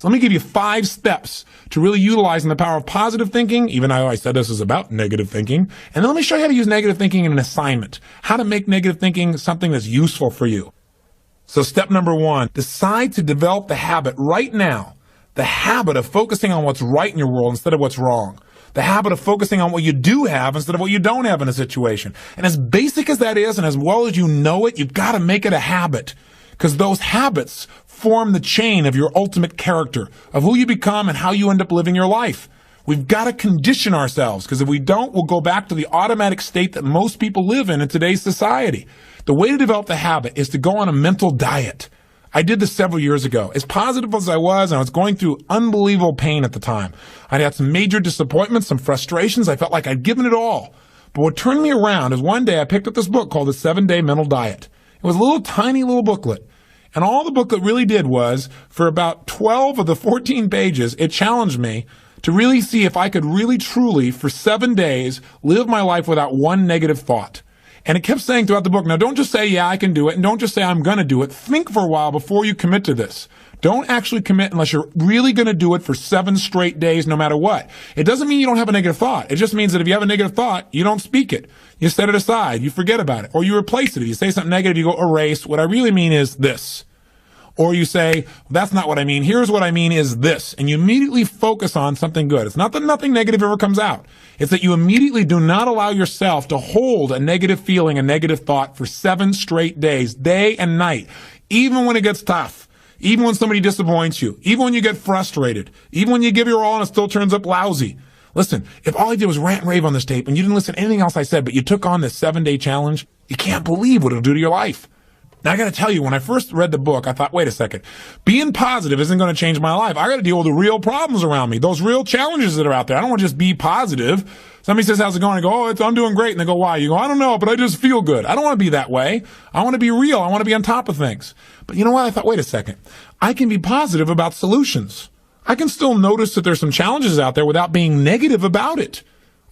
So let me give you 5 steps to really utilizing the power of positive thinking, even though I said this is about negative thinking. And then let me show you how to use negative thinking in an assignment, how to make negative thinking something that's useful for you. So step number 1, decide to develop the habit right now, the habit of focusing on what's right in your world instead of what's wrong. The habit of focusing on what you do have instead of what you don't have in a situation. And as basic as that is, and as well as you know it, you've got to make it a habit. Because those habits form the chain of your ultimate character, of who you become and how you end up living your life. We've got to condition ourselves, because if we don't, we'll go back to the automatic state that most people live in today's society. The way to develop the habit is to go on a mental diet. I did this several years ago. As positive as I was going through unbelievable pain at the time. I'd had some major disappointments, some frustrations. I felt like I'd given it all. But what turned me around is one day I picked up this book called The 7-Day Mental Diet. It was a little tiny little booklet. And all the booklet really did was, for about 12 of the 14 pages, it challenged me to really see if I could really truly, for 7 days, live my life without one negative thought. And it kept saying throughout the book, now don't just say, yeah, I can do it, and don't just say, I'm going to do it. Think for a while before you commit to this. Don't actually commit unless you're really going to do it for 7 straight days, no matter what. It doesn't mean you don't have a negative thought. It just means that if you have a negative thought, you don't speak it. You set it aside. You forget about it. Or you replace it. If you say something negative, you go erase. What I really mean is this. Or you say, that's not what I mean. Here's what I mean is this. And you immediately focus on something good. It's not that nothing negative ever comes out. It's that you immediately do not allow yourself to hold a negative feeling, a negative thought for 7 straight days, day and night, even when it gets tough. Even when somebody disappoints you, even when you get frustrated, even when you give your all and it still turns up lousy. Listen, if all I did was rant and rave on this tape and you didn't listen to anything else I said, but you took on this 7-day challenge, you can't believe what it'll do to your life. Now, I got to tell you, when I first read the book, I thought, wait a second, being positive isn't going to change my life. I got to deal with the real problems around me, those real challenges that are out there. I don't want to just be positive. Somebody says, how's it going? I go, I'm doing great. And they go, why? You go, I don't know, but I just feel good. I don't want to be that way. I want to be real. I want to be on top of things. But you know what? I thought, wait a second. I can be positive about solutions. I can still notice that there's some challenges out there without being negative about it.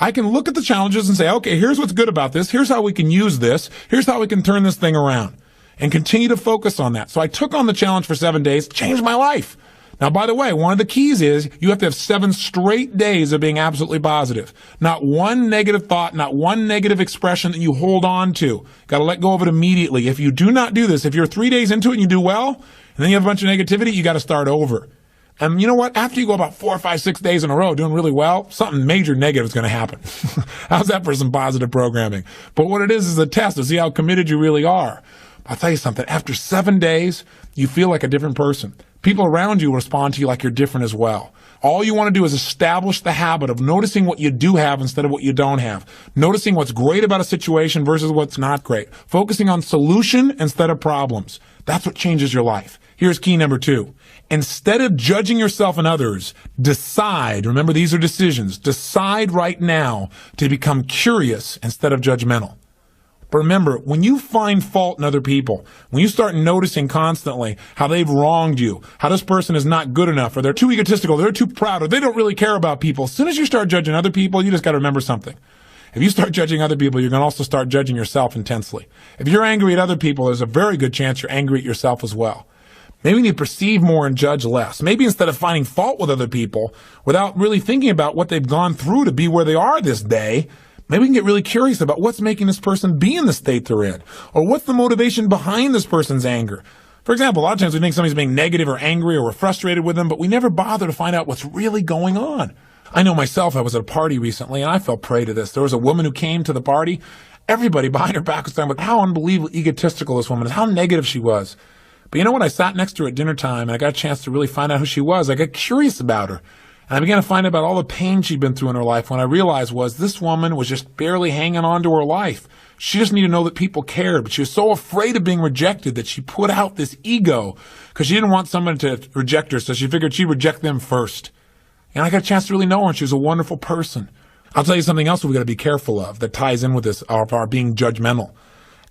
I can look at the challenges and say, okay, here's what's good about this. Here's how we can use this. Here's how we can turn this thing around. And continue to focus on that. So I took on the challenge for 7 days, changed my life. Now, by the way, one of the keys is you have to have 7 straight days of being absolutely positive. Not one negative thought, not one negative expression that you hold on to. Got to let go of it immediately. If you do not do this, if you're 3 days into it and you do well, and then you have a bunch of negativity, you got to start over. And you know what? After you go about 4, 5, 6 days in a row doing really well, something major negative is going to happen. How's that for some positive programming? But what it is a test to see how committed you really are. I'll tell you something. After 7 days, you feel like a different person. People around you respond to you like you're different as well. All you want to do is establish the habit of noticing what you do have instead of what you don't have. Noticing what's great about a situation versus what's not great. Focusing on solution instead of problems. That's what changes your life. Here's key number 2. Instead of judging yourself and others, decide, remember these are decisions, decide right now to become curious instead of judgmental. But remember, when you find fault in other people, when you start noticing constantly how they've wronged you, how this person is not good enough, or they're too egotistical, they're too proud, or they don't really care about people, as soon as you start judging other people, you just got to remember something. If you start judging other people, you're going to also start judging yourself intensely. If you're angry at other people, there's a very good chance you're angry at yourself as well. Maybe you need to perceive more and judge less. Maybe instead of finding fault with other people, without really thinking about what they've gone through to be where they are this day, maybe we can get really curious about what's making this person be in the state they're in, or what's the motivation behind this person's anger. For example, a lot of times we think somebody's being negative or angry or we're frustrated with them, but we never bother to find out what's really going on. I know myself, I was at a party recently and I fell prey to this. There was a woman who came to the party. Everybody behind her back was talking about how unbelievably egotistical this woman is, how negative she was. But you know what? I sat next to her at dinner time and I got a chance to really find out who she was. I got curious about her. And I began to find out about all the pain she'd been through in her life. When I realized was this woman was just barely hanging on to her life. She just needed to know that people cared, but she was so afraid of being rejected that she put out this ego because she didn't want someone to reject her, so she figured she'd reject them first. And I got a chance to really know her, and she was a wonderful person. I'll tell you something else we've got to be careful of that ties in with this, of our being judgmental.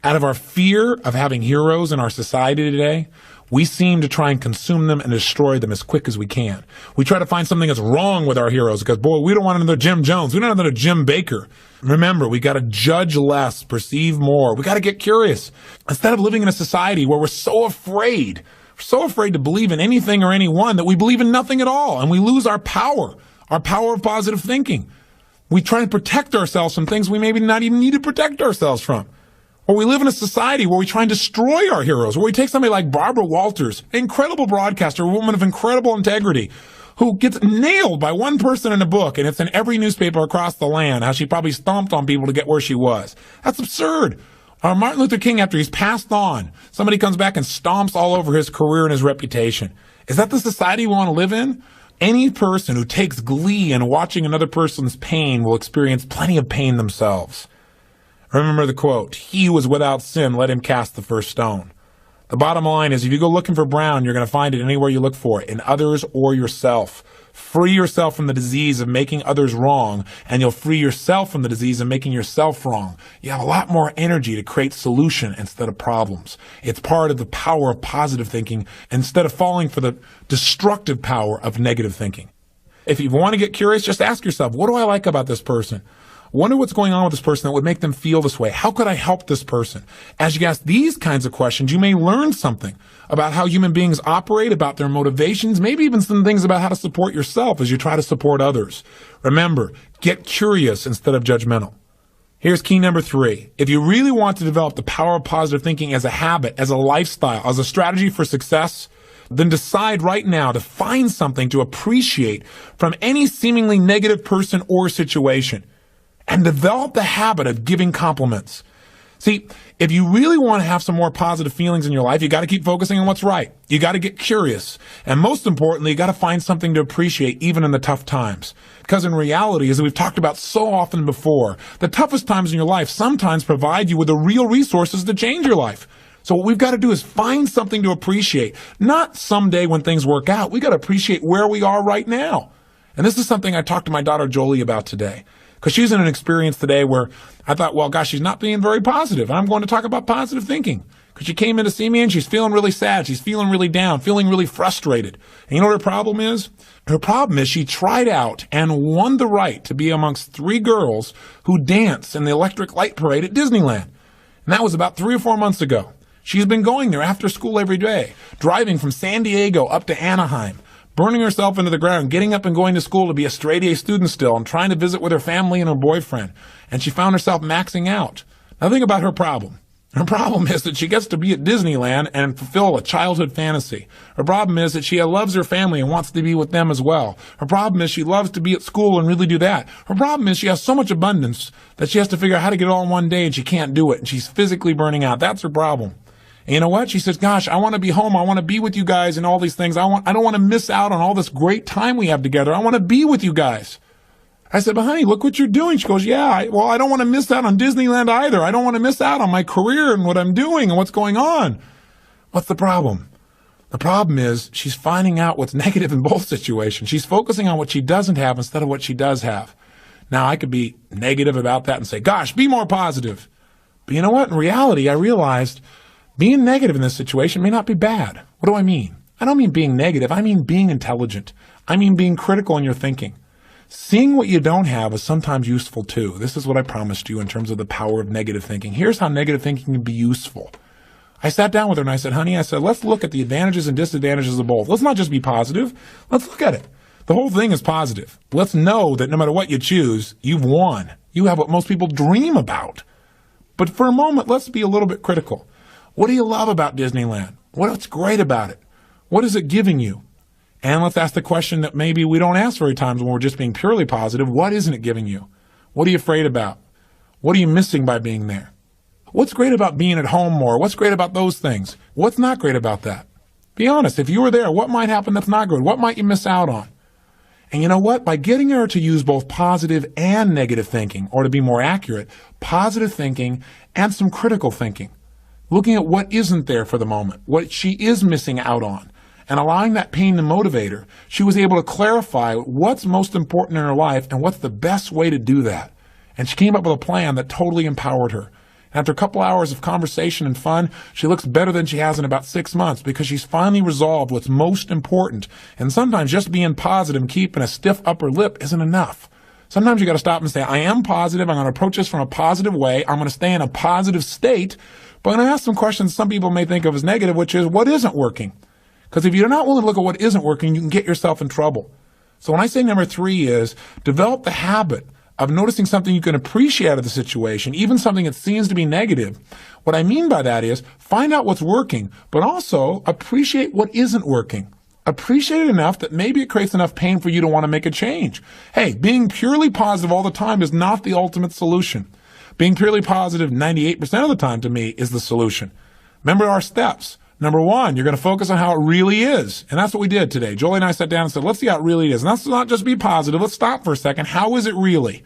Out of our fear of having heroes in our society today, we seem to try and consume them and destroy them as quick as we can. We try to find something that's wrong with our heroes because, boy, we don't want another Jim Jones. We don't want another Jim Baker. Remember, we got to judge less, perceive more. We got to get curious. Instead of living in a society where we're so afraid, We're so afraid to believe in anything or anyone that we believe in nothing at all, and we lose our power of positive thinking. We try to protect ourselves from things we maybe not even need to protect ourselves from. Or we live in a society where we try and destroy our heroes, where we take somebody like Barbara Walters, an incredible broadcaster, a woman of incredible integrity, who gets nailed by one person in a book, and it's in every newspaper across the land, how she probably stomped on people to get where she was. That's absurd. Or Martin Luther King, after he's passed on, somebody comes back and stomps all over his career and his reputation. Is that the society we want to live in? Any person who takes glee in watching another person's pain will experience plenty of pain themselves. Remember the quote, "He who was without sin, let him cast the first stone." The bottom line is, if you go looking for brown, you're going to find it anywhere you look for it, in others or yourself. Free yourself from the disease of making others wrong, and you'll free yourself from the disease of making yourself wrong. You have a lot more energy to create solution instead of problems. It's part of the power of positive thinking instead of falling for the destructive power of negative thinking. If you want to get curious, just ask yourself, what do I like about this person? Wonder what's going on with this person that would make them feel this way. How could I help this person? As you ask these kinds of questions, you may learn something about how human beings operate, about their motivations, maybe even some things about how to support yourself as you try to support others. Remember, get curious instead of judgmental. Here's key number 3. If you really want to develop the power of positive thinking as a habit, as a lifestyle, as a strategy for success, then decide right now to find something to appreciate from any seemingly negative person or situation. And develop the habit of giving compliments. See, if you really want to have some more positive feelings in your life, you got to keep focusing on what's right. You got to get curious. And most importantly, you got to find something to appreciate even in the tough times. Because in reality, as we've talked about so often before, the toughest times in your life sometimes provide you with the real resources to change your life. So what we've got to do is find something to appreciate. Not someday when things work out. We got to appreciate where we are right now. And this is something I talked to my daughter Jolie about today. Because she's in an experience today where I thought, well, gosh, she's not being very positive. And I'm going to talk about positive thinking. Because she came in to see me and she's feeling really sad. She's feeling really down, feeling really frustrated. And you know what her problem is? Her problem is she tried out and won the right to be amongst 3 girls who dance in the electric light parade at Disneyland. And that was about 3 or 4 months ago. She's been going there after school every day, driving from San Diego up to Anaheim, burning herself into the ground, getting up and going to school to be a straight A student still, and trying to visit with her family and her boyfriend. And she found herself maxing out. Now think about her problem. Her problem is that she gets to be at Disneyland and fulfill a childhood fantasy. Her problem is that she loves her family and wants to be with them as well. Her problem is she loves to be at school and really do that. Her problem is she has so much abundance that she has to figure out how to get it all in one day, and she can't do it. And she's physically burning out. That's her problem. And you know what? She says, gosh, I want to be home. I want to be with you guys and all these things. I don't want to miss out on all this great time we have together. I want to be with you guys. I said, but honey, look what you're doing. She goes, yeah, I don't want to miss out on Disneyland either. I don't want to miss out on my career and what I'm doing and what's going on. What's the problem? The problem is she's finding out what's negative in both situations. She's focusing on what she doesn't have instead of what she does have. Now, I could be negative about that and say, gosh, be more positive. But you know what? In reality, I realized being negative in this situation may not be bad. What do I mean? I don't mean being negative. I mean being intelligent. I mean being critical in your thinking. Seeing what you don't have is sometimes useful too. This is what I promised you in terms of the power of negative thinking. Here's how negative thinking can be useful. I sat down with her and I said, honey, let's look at the advantages and disadvantages of both. Let's not just be positive. Let's look at it. The whole thing is positive. Let's know that no matter what you choose, you've won. You have what most people dream about. But for a moment, let's be a little bit critical. What do you love about Disneyland? What's great about it? What is it giving you? And let's ask the question that maybe we don't ask very times when we're just being purely positive. What isn't it giving you? What are you afraid about? What are you missing by being there? What's great about being at home more? What's great about those things? What's not great about that? Be honest. If you were there, what might happen that's not good? What might you miss out on? And you know what? By getting her to use both positive and negative thinking, or to be more accurate, positive thinking and some critical thinking, looking at what isn't there for the moment, what she is missing out on, and allowing that pain to motivate her, she was able to clarify what's most important in her life and what's the best way to do that. And she came up with a plan that totally empowered her. And after a couple hours of conversation and fun, she looks better than she has in about 6 months because she's finally resolved what's most important. And sometimes just being positive and keeping a stiff upper lip isn't enough. Sometimes you got to stop and say, I am positive. I'm going to approach this from a positive way. I'm going to stay in a positive state. But I'm going to ask some questions some people may think of as negative, which is, what isn't working? Because if you're not willing to look at what isn't working, you can get yourself in trouble. So when I say number 3 is develop the habit of noticing something you can appreciate out of the situation, even something that seems to be negative. What I mean by that is find out what's working, but also appreciate what isn't working. Appreciate it enough that maybe it creates enough pain for you to want to make a change. Hey, being purely positive all the time is not the ultimate solution. Being purely positive 98% of the time to me is the solution. Remember our steps. Number 1, you're going to focus on how it really is. And that's what we did today. Jolie and I sat down and said, let's see how it really is. And let's not just be positive. Let's stop for a second. How is it really?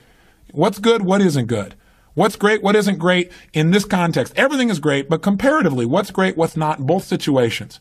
What's good? What isn't good? What's great? What isn't great in this context? Everything is great, but comparatively, what's great? What's not in both situations?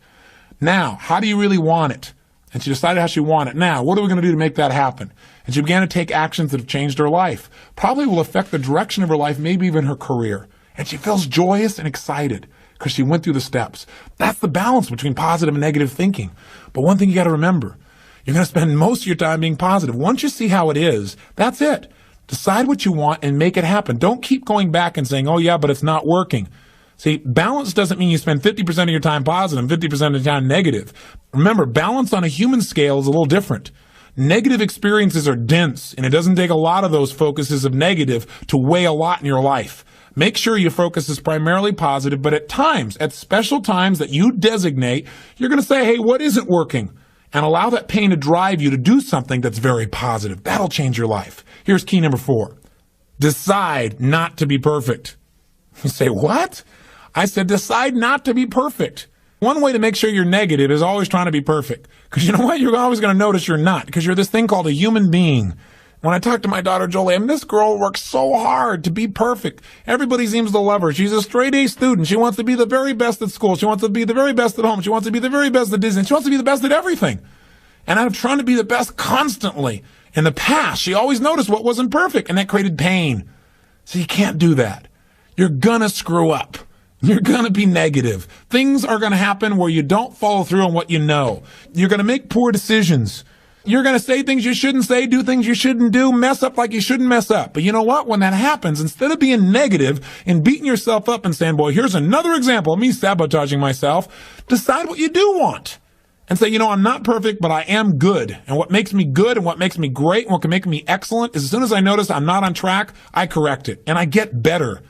Now, how do you really want it? And she decided how she wanted it. Now, what are we going to do to make that happen? And she began to take actions that have changed her life. Probably will affect the direction of her life, maybe even her career. And she feels joyous and excited because she went through the steps. That's the balance between positive and negative thinking. But one thing you got to remember, you're going to spend most of your time being positive. Once you see how it is, that's it. Decide what you want and make it happen. Don't keep going back and saying, oh yeah, but it's not working. See, balance doesn't mean you spend 50% of your time positive and 50% of the time negative. Remember, balance on a human scale is a little different. Negative experiences are dense, and it doesn't take a lot of those focuses of negative to weigh a lot in your life. Make sure your focus is primarily positive, but at times, at special times that you designate, you're going to say, hey, what isn't working? And allow that pain to drive you to do something that's very positive. That'll change your life. Here's key number 4. Decide not to be perfect. You say, what? I said, decide not to be perfect. One way to make sure you're negative is always trying to be perfect. Because you know what? You're always going to notice you're not. Because you're this thing called a human being. When I talk to my daughter, Jolie, this girl works so hard to be perfect. Everybody seems to love her. She's a straight A student. She wants to be the very best at school. She wants to be the very best at home. She wants to be the very best at Disney. She wants to be the best at everything. And I'm trying to be the best constantly. In the past, she always noticed what wasn't perfect, and that created pain. So you can't do that. You're going to screw up. You're going to be negative. Things are going to happen where you don't follow through on what you know. You're going to make poor decisions. You're going to say things you shouldn't say, do things you shouldn't do, mess up like you shouldn't mess up. But you know what? When that happens, instead of being negative and beating yourself up and saying, boy, here's another example of me sabotaging myself, decide what you do want. And say, you know, I'm not perfect, but I am good. And what makes me good and what makes me great and what can make me excellent is as soon as I notice I'm not on track, I correct it and I get better.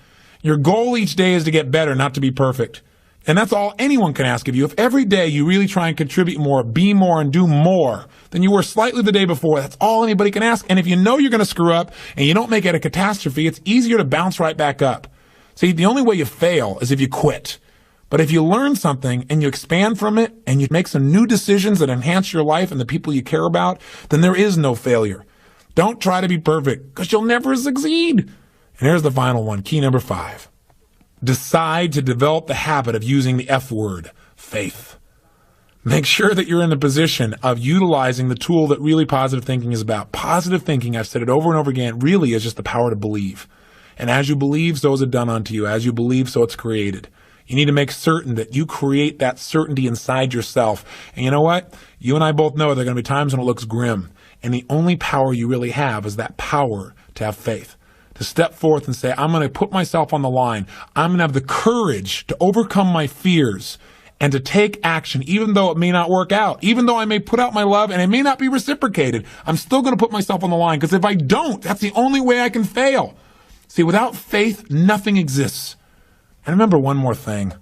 Your goal each day is to get better, not to be perfect. And that's all anyone can ask of you. If every day you really try and contribute more, be more, and do more than you were slightly the day before, that's all anybody can ask. And if you know you're going to screw up and you don't make it a catastrophe, it's easier to bounce right back up. See, the only way you fail is if you quit. But if you learn something and you expand from it and you make some new decisions that enhance your life and the people you care about, then there is no failure. Don't try to be perfect because you'll never succeed. And here's the final one, key number 5. Decide to develop the habit of using the F word, faith. Make sure that you're in the position of utilizing the tool that really positive thinking is about. Positive thinking, I've said it over and over again, really is just the power to believe. And as you believe, so is it done unto you. As you believe, so it's created. You need to make certain that you create that certainty inside yourself. And you know what? You and I both know there are going to be times when it looks grim. And the only power you really have is that power to have faith. To step forth and say, I'm going to put myself on the line. I'm going to have the courage to overcome my fears and to take action, even though it may not work out. Even though I may put out my love and it may not be reciprocated, I'm still going to put myself on the line. Because if I don't, that's the only way I can fail. See, without faith, nothing exists. And remember one more thing.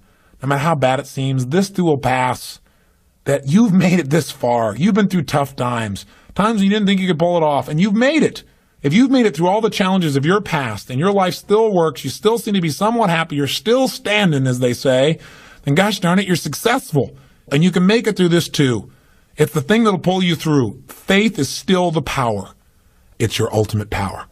No matter how bad it seems, this too will pass. That you've made it this far. You've been through tough times. Times when you didn't think you could pull it off. And you've made it. If you've made it through all the challenges of your past and your life still works, you still seem to be somewhat happy, you're still standing, as they say, then gosh darn it, you're successful. And you can make it through this too. It's the thing that'll pull you through. Faith is still the power. It's your ultimate power.